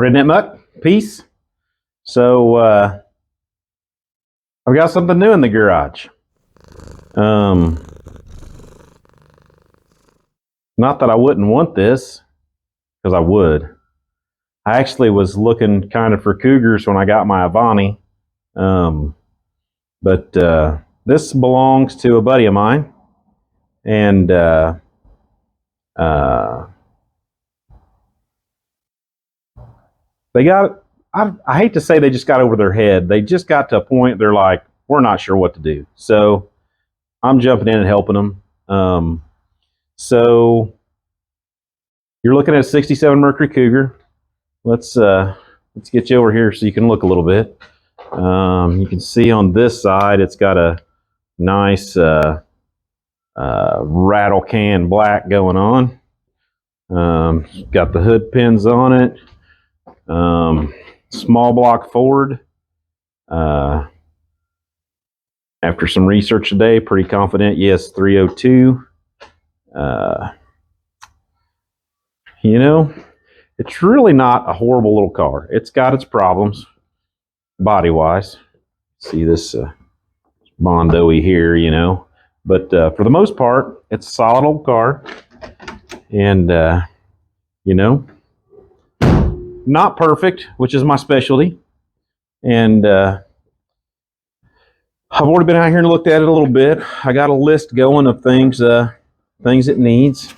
Redneck Muck, peace. So I've got something new in the garage. Not that I wouldn't want this, because I would. I actually was looking kind of for Cougars when I got my Avani, but this belongs to a buddy of mine, and they got, I hate to say they just got over their head. They just got to a point they're like, we're not sure what to do. So I'm jumping in and helping them. So you're looking at a 67 Mercury Cougar. Let's get you over here so you can look a little bit. You can see on this side it's got a nice rattle can black going on. Got the hood pins on it. Small block Ford. After some research today, pretty confident, yes, 302. You know, it's really not a horrible little car. It's got its problems, body-wise. See this Bondo-y here, you know. But for the most part, it's a solid old car. And, you know, not perfect, which is my specialty. And I've already been out here and looked at it a little bit. I got a list going of things it needs.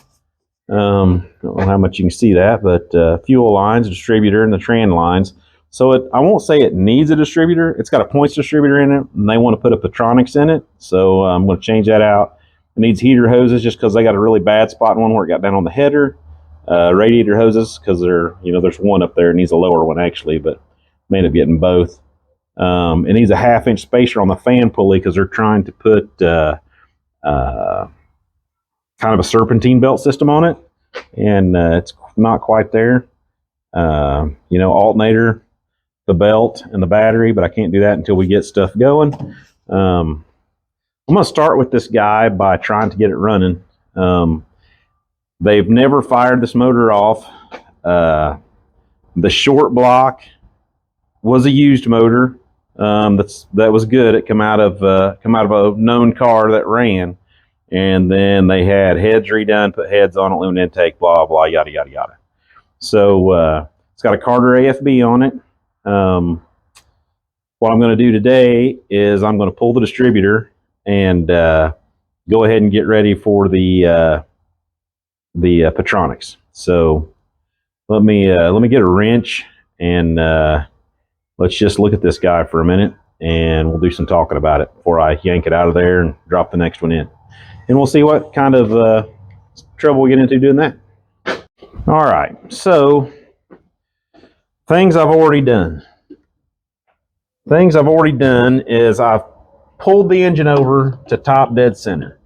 I don't know how much you can see that, but fuel lines, distributor, and the tran lines. So I won't say it needs a distributor. It's got a points distributor in it, and they want to put a Petronics in it. So I'm going to change that out. It needs heater hoses just because they got a really bad spot in one where it got down on the header. Radiator hoses because there's one up there. It needs a lower one actually, but may end up getting both. It needs a 1/2-inch spacer on the fan pulley because they're trying to put kind of a serpentine belt system on it, and it's not quite there. Alternator, the belt, and the battery, but I can't do that until we get stuff going. I'm going to start with this guy by trying to get it running. They've never fired this motor off. The short block was a used motor. That was good. It come out of a known car that ran, and then they had heads redone, put heads on it, lumen intake, blah blah, yada yada yada. So it's got a Carter AFB on it. What I'm going to do today is I'm going to pull the distributor and go ahead and get ready for the Petronics. So let me get a wrench and let's just look at this guy for a minute, and we'll do some talking about it before I yank it out of there and drop the next one in. And we'll see what kind of trouble we get into doing that. All right, so things I've already done. Things I've already done is I've pulled the engine over to top dead center.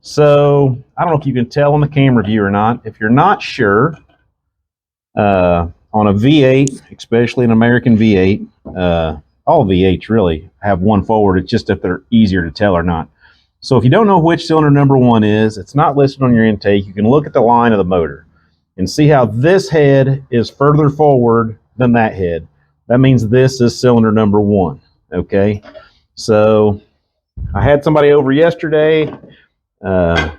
So I don't know if you can tell on the camera view or not. If you're not sure, on a V8, especially an American V8, all V8s really have one forward. It's just if they're easier to tell or not. So if you don't know which cylinder number 1 is, it's not listed on your intake. You can look at the line of the motor and see how this head is further forward than that head. That means this is cylinder number 1. Okay, so I had somebody over yesterday. I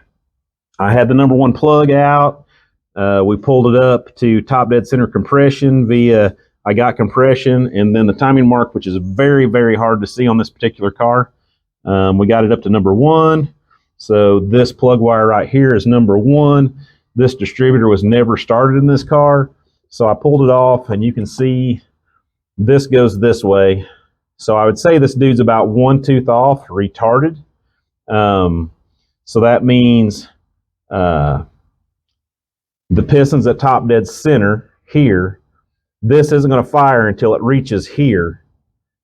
had the number 1 plug out. We pulled it up to top dead center compression via I got compression, and then the timing mark, which is very, very hard to see on this particular car. We got it up to number 1. So this plug wire right here is number 1. This distributor was never started in this car. So I pulled it off, and you can see this goes this way. So I would say this dude's about 1 tooth off, retarded. So that means the piston's at top dead center here. This isn't going to fire until it reaches here.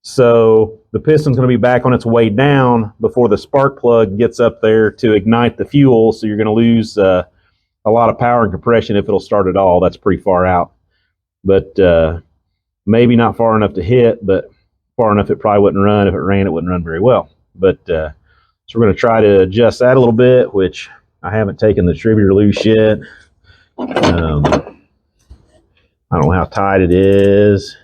So the piston's going to be back on its way down before the spark plug gets up there to ignite the fuel. So you're going to lose a lot of power and compression if it'll start at all. That's pretty far out. But maybe not far enough to hit, but far enough it probably wouldn't run. If it ran, it wouldn't run very well. But so we're going to try to adjust that a little bit, which I haven't taken the distributor loose yet. I don't know how tight it is.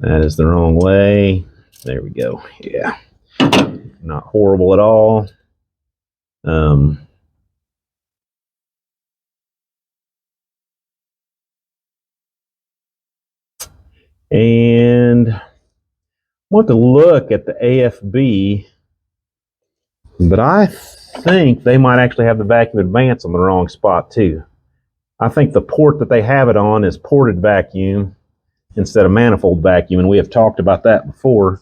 That is the wrong way. There we go. Yeah. Not horrible at all. And I want to look at the AFB, but I think they might actually have the vacuum advance on the wrong spot too. I think the port that they have it on is ported vacuum instead of manifold vacuum, and we have talked about that before.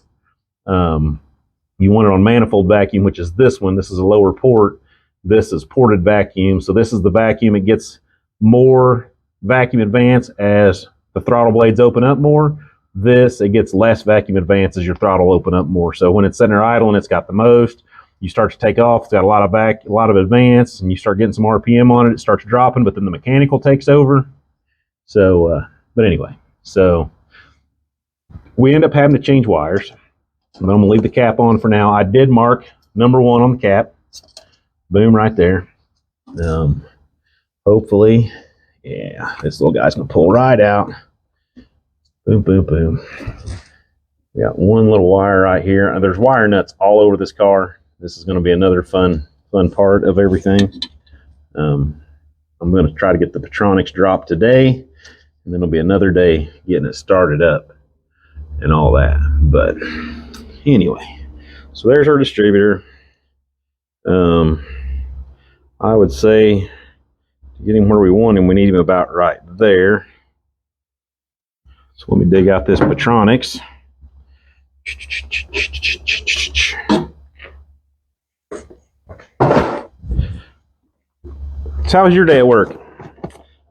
You want it on manifold vacuum, which is this one. This is a lower port. This is ported vacuum. So this is the vacuum. It gets more vacuum advance as the throttle blades open up more. This, it gets less vacuum advance as your throttle open up more. So when it's sitting there idle and it's got the most, you start to take off, it's got a lot of advance, and you start getting some RPM on it, it starts dropping, but then the mechanical takes over. So, but anyway, so we end up having to change wires. But I'm going to leave the cap on for now. I did mark number 1 on the cap. Boom, right there. Hopefully, yeah, this little guy's going to pull right out. Boom, boom, boom. We got one little wire right here. There's wire nuts all over this car. This is going to be another fun part of everything. I'm going to try to get the Petronics dropped today, and then it'll be another day getting it started up and all that. But anyway, so there's our distributor. I would say to get him where we want him, we need him about right there. So let me dig out this Petronics. So how was your day at work?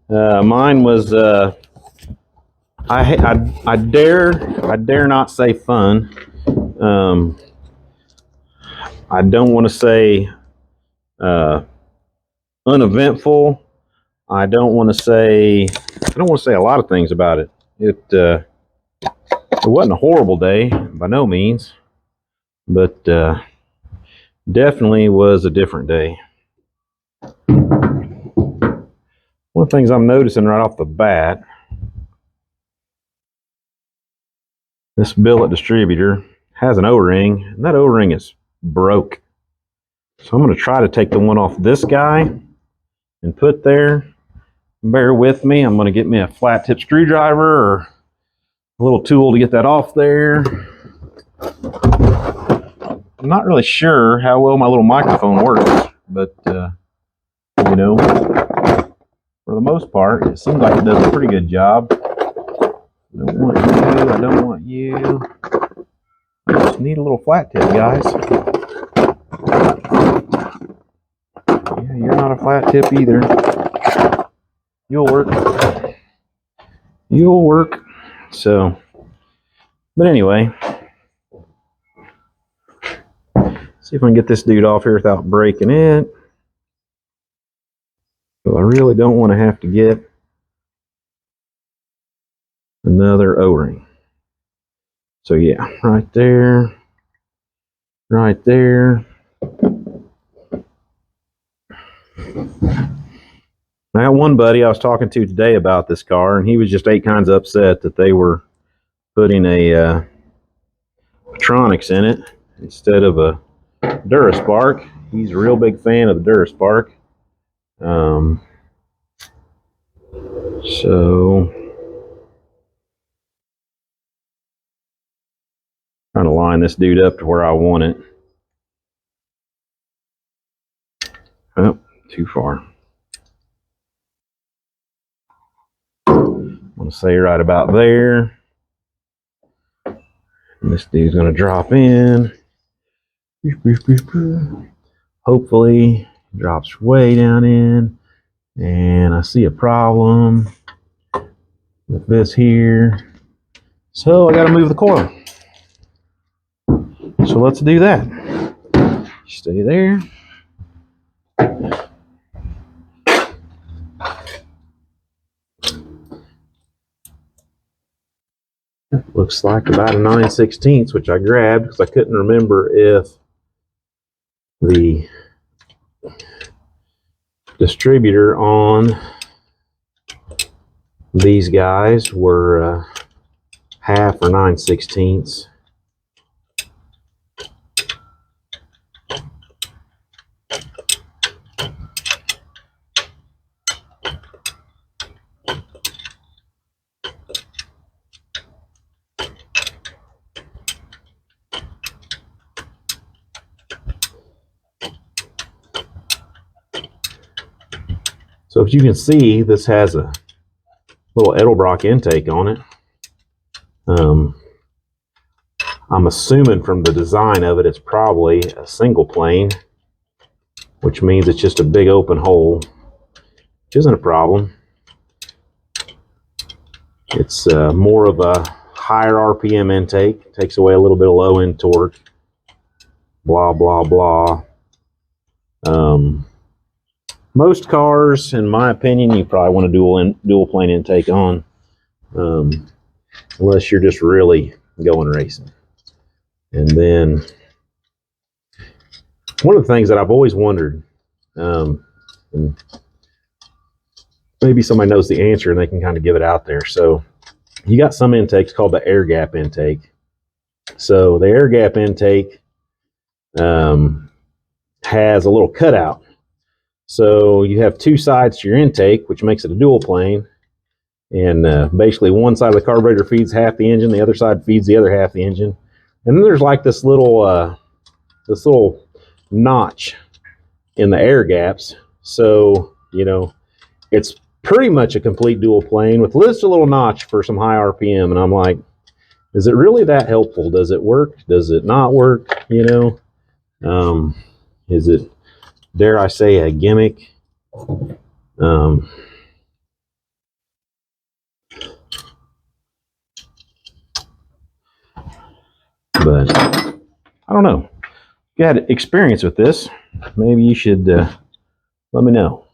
Mine was I dare not say fun. I don't want to say uneventful. I don't want to say a lot of things about it. It wasn't a horrible day by no means, but definitely was a different day. One of the things I'm noticing right off the bat, this billet distributor has an O-ring, and that O-ring is broke. So I'm going to try to take the one off this guy and put there. Bear with me. I'm going to get me a flat tip screwdriver or a little tool to get that off there. I'm not really sure how well my little microphone works, but you know, for the most part, it seems like it does a pretty good job. I don't want you. I don't want you. I just need a little flat tip, guys. Yeah, you're not a flat tip either. You'll work. You'll work. So, but anyway, see if I can get this dude off here without breaking it. So I really don't want to have to get another O-ring. So yeah, right there, right there. I got one buddy I was talking to today about this car, and he was just 8 kinds of upset that they were putting a Petronics in it instead of a Duraspark. He's a real big fan of the Duraspark. So trying to line this dude up to where I want it. Oh, too far. I'm going to say right about there. And this dude's going to drop in. Hopefully, it drops way down in. And I see a problem with this here. So I got to move the coil. So let's do that. Stay there. Looks like about a 9/16, which I grabbed because I couldn't remember if the distributor on These guys were 1/2 or 9/16. So as you can see, this has a little Edelbrock intake on it. I'm assuming from the design of it, it's probably a single plane, which means it's just a big open hole, which isn't a problem. It's more of a higher RPM intake, takes away a little bit of low end torque, blah, blah, blah. Most cars, in my opinion, you probably want a dual plane intake on, unless you're just really going racing. And then one of the things that I've always wondered, and maybe somebody knows the answer and they can kind of give it out there. So you got some intakes called the air gap intake. So the air gap intake has a little cutout. So you have two sides to your intake, which makes it a dual plane. And basically one side of the carburetor feeds half the engine, the other side feeds the other half the engine. And then there's like this little notch in the air gaps. So, you know, it's pretty much a complete dual plane with just a little notch for some high RPM. And I'm like, is it really that helpful? Does it work? Does it not work? You know, is it, dare I say, a gimmick? But I don't know. If you had experience with this, maybe you should let me know.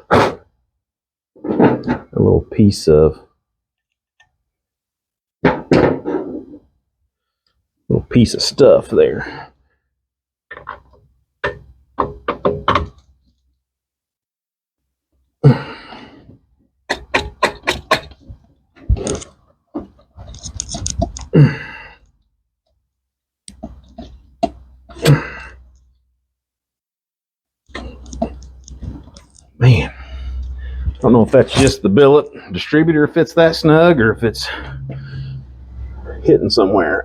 A little piece of stuff there. Man, I don't know if that's just the billet distributor, if it's that snug, or if it's hitting somewhere.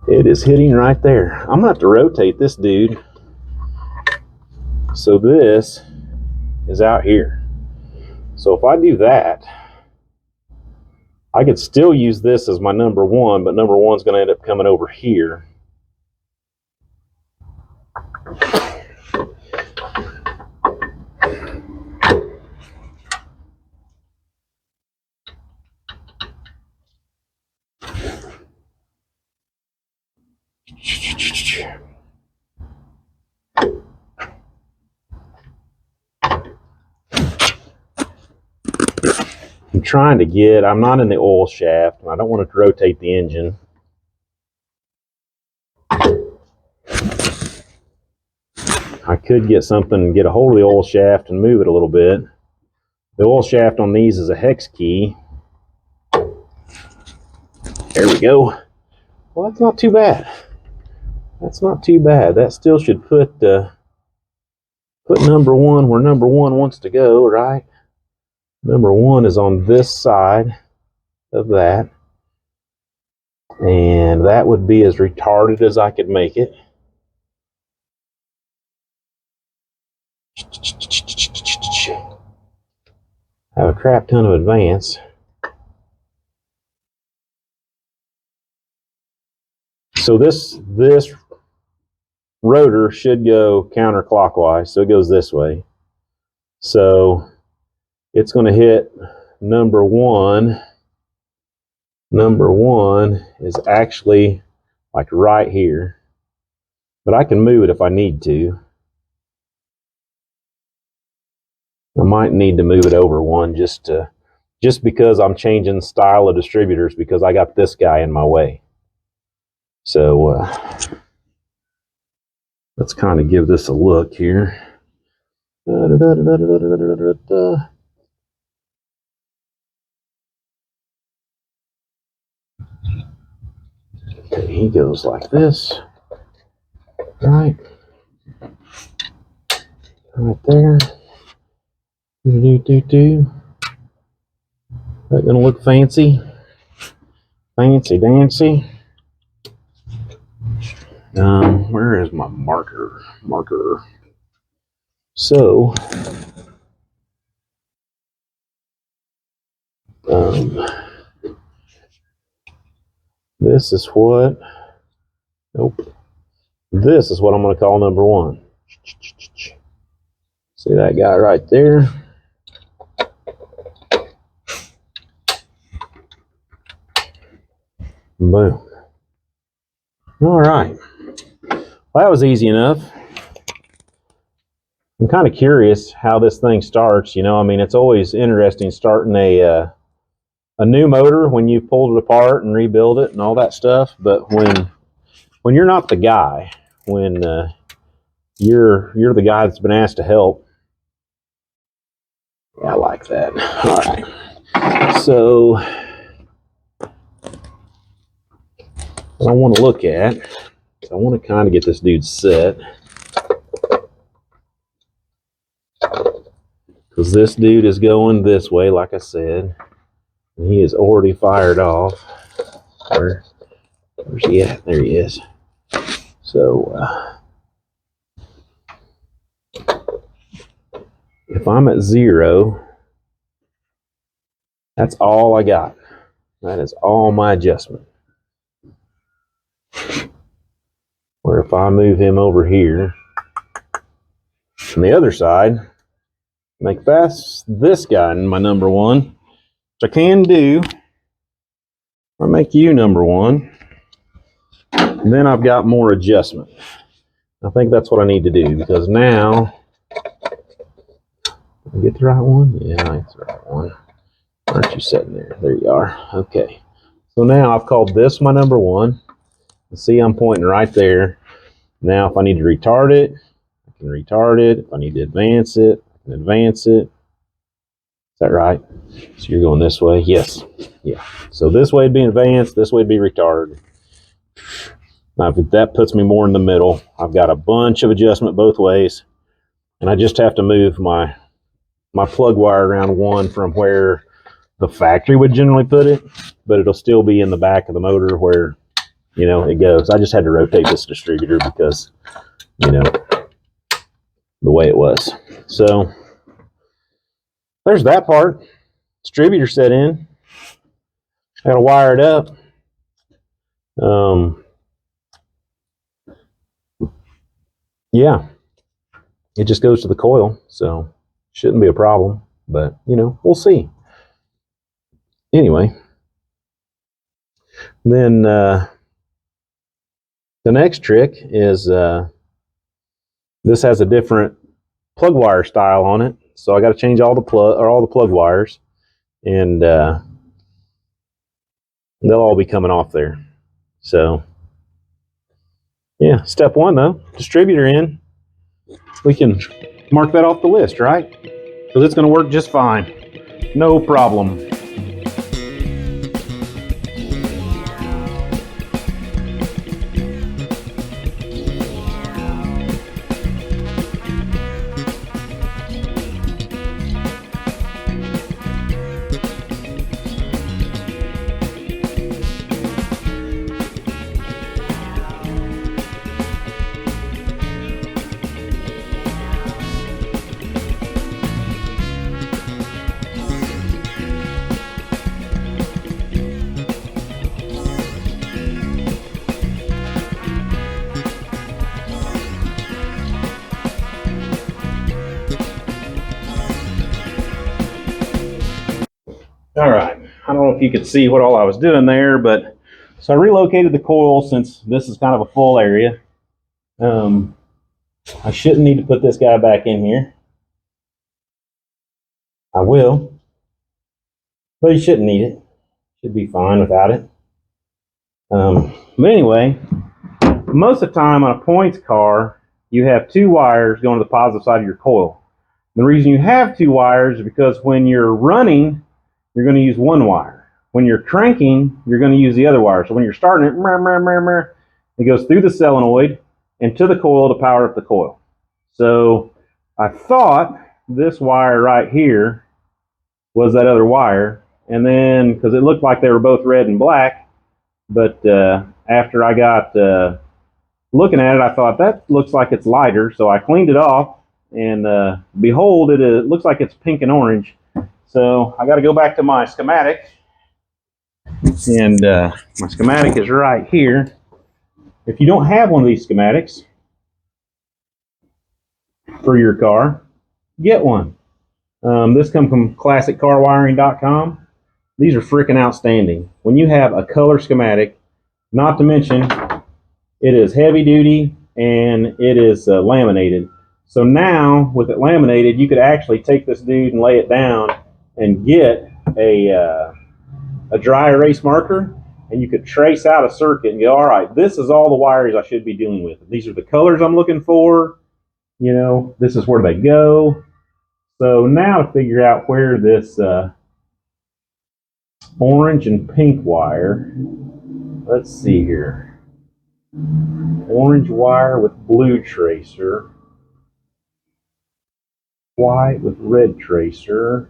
It is hitting right there. I'm gonna have to rotate this dude. So this is out here. So if I do that, I could still use this as my number one, but number one's gonna end up coming over here. I'm trying to get, I'm not in the oil shaft, and I don't want to rotate the engine. I could get something and get a hold of the oil shaft and move it a little bit. The oil shaft on these is a hex key. There we go. Well, that's not too bad. That's not too bad. That still should put number one where number one wants to go, right? Number one is on this side of that. And that would be as retarded as I could make it. Have a crap ton of advance. So this rotor should go counterclockwise, so it goes this way. So it's going to hit number one. Number one is actually like right here, but I can move it if I need to. I might need to move it over one just because I'm changing style of distributors because I got this guy in my way. So let's kind of give this a look here. He goes like this, right there. Do. That gonna look fancy, fancy dancy. Where is my marker? So, this is what. Nope. This is what I'm going to call number one. See that guy right there? Boom. All right. Well, that was easy enough. I'm kind of curious how this thing starts. You know, I mean, it's always interesting starting a new motor when you pulled it apart and rebuild it and all that stuff. But when you're not the guy, when you're the guy that's been asked to help, I like that. All right. So what I want to look at, I want to kind of get this dude set. Because this dude is going this way, like I said. And he is already fired off. Where's he at? There he is. So, if I'm at 0, that's all I got. That is all my adjustment. Where if I move him over here, on the other side, make fast this guy my number one, which I can do. I'll make you number one. And then I've got more adjustment. I think that's what I need to do, because now, did I get the right one? Yeah, I get the right one. Aren't you sitting there? There you are. Okay. So now I've called this my number one. See, I'm pointing right there. Now, if I need to retard it, I can retard it. If I need to advance it, I can advance it. Is that right? So you're going this way? Yes. Yeah. So this way would be advanced, this way would be retarded. Now, if that puts me more in the middle, I've got a bunch of adjustment both ways, and I just have to move my plug wire around one from where the factory would generally put it, but it'll still be in the back of the motor where, you know, it goes. I just had to rotate this distributor because, you know, the way it was. So there's that part. Distributor set in. I gotta wire it up. Yeah, it just goes to the coil, so shouldn't be a problem, but you know, we'll see. Anyway, then the next trick is this has a different plug wire style on it, so I got to change all the plug wires, and they'll all be coming off there. So yeah, step one though, distributor in. We can mark that off the list, right? Because it's going to work just fine, no problem. All right, I don't know if you could see what all I was doing there, but so I relocated the coil since this is kind of a full area. I shouldn't need to put this guy back in here. I will, but you shouldn't need it. Should be fine without it. But anyway, most of the time on a points car, you have two wires going to the positive side of your coil. The reason you have two wires is because when you're running, you're going to use one wire. When you're cranking, you're going to use the other wire. So when you're starting it, it goes through the solenoid and to the coil to power up the coil. So I thought this wire right here was that other wire, and then because it looked like they were both red and black, but after I got looking at it, I thought that looks like it's lighter, so I cleaned it off, and behold, it looks like it's pink and orange. So I got to go back to my schematic, and my schematic is right here. If you don't have one of these schematics for your car, get one. This comes from classiccarwiring.com. These are freaking outstanding. When you have a color schematic, not to mention it is heavy duty and it is laminated. So now with it laminated, you could actually take this dude and lay it down and get a dry erase marker, and you could trace out a circuit and go, all right, this is all the wires I should be dealing with. These are the colors I'm looking for. You know, this is where they go. So now to figure out where this orange and pink wire, let's see here. Orange wire with blue tracer, white with red tracer.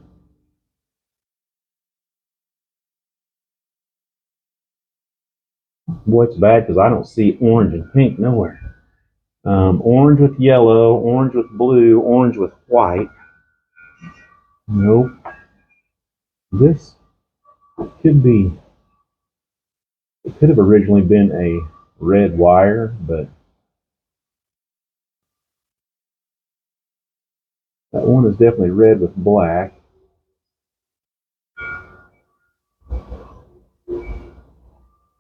Boy, it's bad because I don't see orange and pink nowhere. Orange with yellow, orange with blue, orange with white. Nope. This could be, it could have originally been a red wire, but that one is definitely red with black.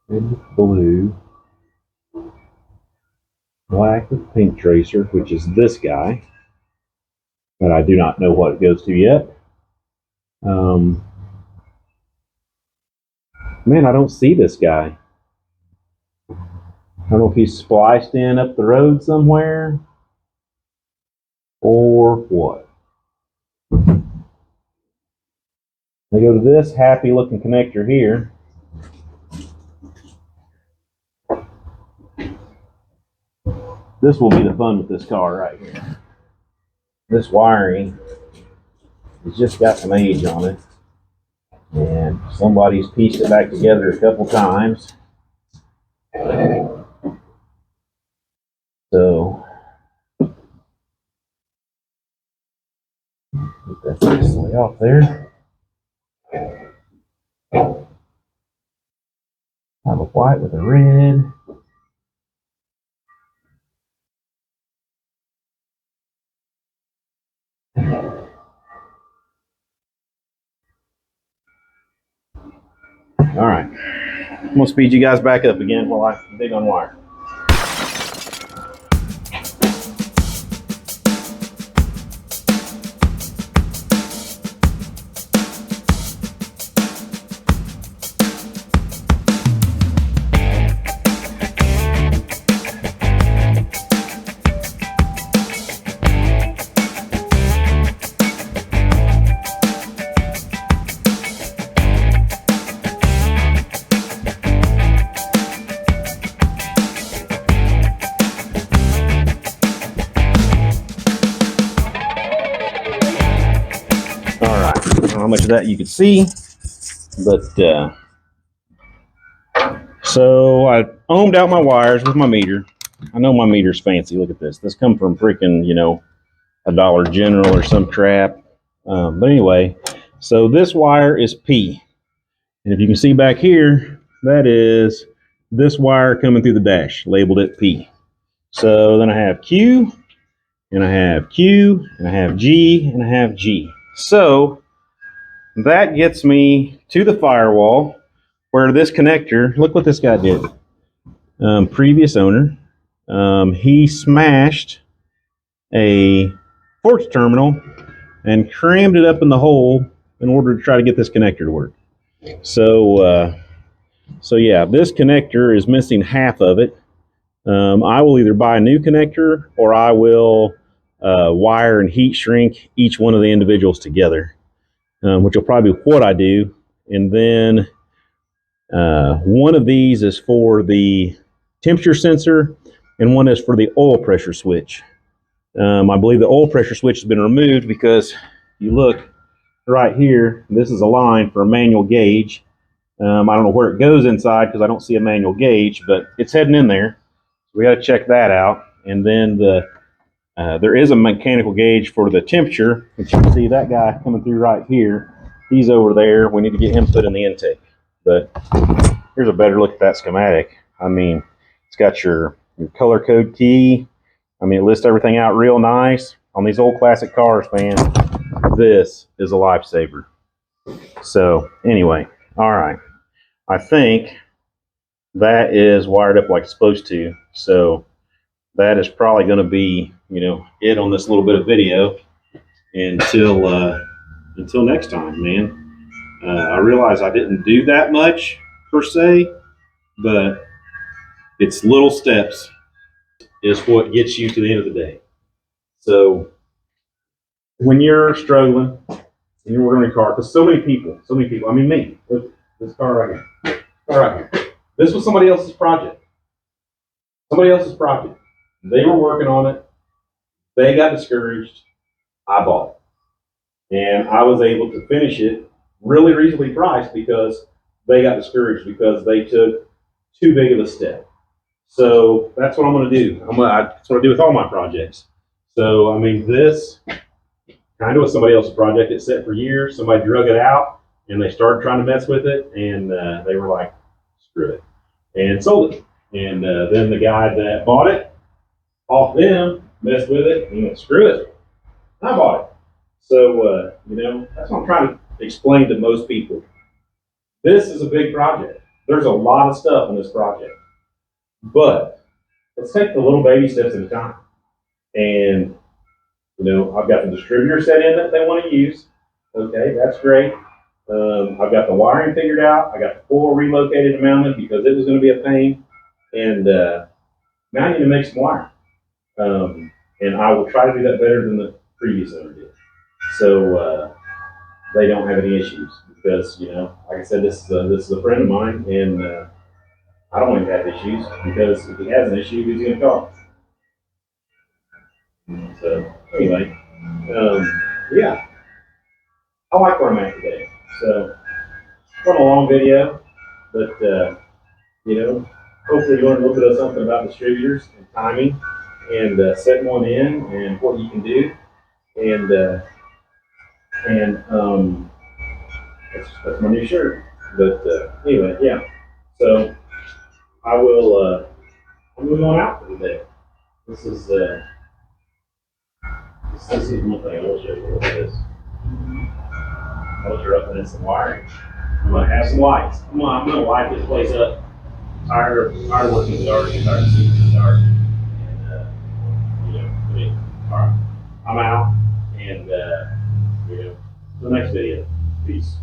Red with blue. Black with pink tracer, which is this guy. But I do not know what it goes to yet. Man, I don't see this guy. I don't know if he's spliced in up the road somewhere or what. I go to this happy looking connector here. This will be the fun with this car right here. This wiring has just got some age on it, and somebody's pieced it back together a couple times. So get that nicely off there. I have a white with a red. All right, I'm gonna speed you guys back up again while I dig on wire. How much of that you could see, but so I ohmed out my wires with my meter. I know my meter's fancy. Look at this. This come from freaking, you know, a Dollar General or some crap. But anyway, so this wire is P, and if you can see back here, that is this wire coming through the dash, labeled it P. So then I have Q, and I have Q, and I have G, and I have G. So that gets me to the firewall where this connector, look what this guy did. Previous owner, he smashed a force terminal and crammed it up in the hole in order to try to get this connector to work. So yeah, this connector is missing half of it. I will either buy a new connector or I will wire and heat shrink each one of the individuals together. Which will probably be what I do. And then One of these is for the temperature sensor, and one is for the oil pressure switch. I believe the oil pressure switch has been removed because you look right here, this is a line for a manual gauge. I don't know where it goes inside because I don't see a manual gauge, but it's heading in there. We got to check that out. And then there is a mechanical gauge for the temperature, but you can see that guy coming through right here. He's over there. We need to get him put in the intake. But here's a better look at that schematic. I mean, it's got your color code key. I mean, it lists everything out real nice. On these old classic cars, man, this is a lifesaver. So anyway, all right. I think that is wired up like it's supposed to. So that is probably going to be, it on this little bit of video until next time, man. I realize I didn't do that much per se, but it's little steps is what gets you to the end of the day. So when you're struggling and you're working on your car, because so many people, I mean me, look, this car right here, this was somebody else's project. They were working on it. They got discouraged. I bought it. And I was able to finish it really reasonably priced because they got discouraged because they took too big of a step. So that's what I'm going to do. That's what I do with all my projects. So, I mean, this kind of was somebody else's project. It sat for years. Somebody drug it out, and they started trying to mess with it, and they were like, screw it, and sold it. And then the guy that bought it, off them, messed with it, and went, screw it, I bought it. So, that's what I'm trying to explain to most people. This is a big project. There's a lot of stuff in this project. But let's take the little baby steps at a time. And, I've got the distributor set in that they want to use. Okay, that's great. I've got the wiring figured out. I got the coil relocated and mounted because it was going to be a pain. And now I need to make some wiring. And I will try to do that better than the previous owner did. So they don't have any issues because, like I said, this is a friend of mine, and I don't want him to have issues because if he has an issue, who's going to call? So anyway, yeah, I like where I'm at today. So it's been a long video, but hopefully you learned a little bit of something about distributors and timing and setting one in and what you can do, and that's my new shirt. But anyway, yeah. So I will. I'm moving on out for today. This is one thing I will show you. Look at this. You're up in some wiring. I'm gonna have some lights. I'm gonna light this place up. Tired of working in the dark. Tired of seeing in the dark. And all right. I'm out. And the next video. Peace.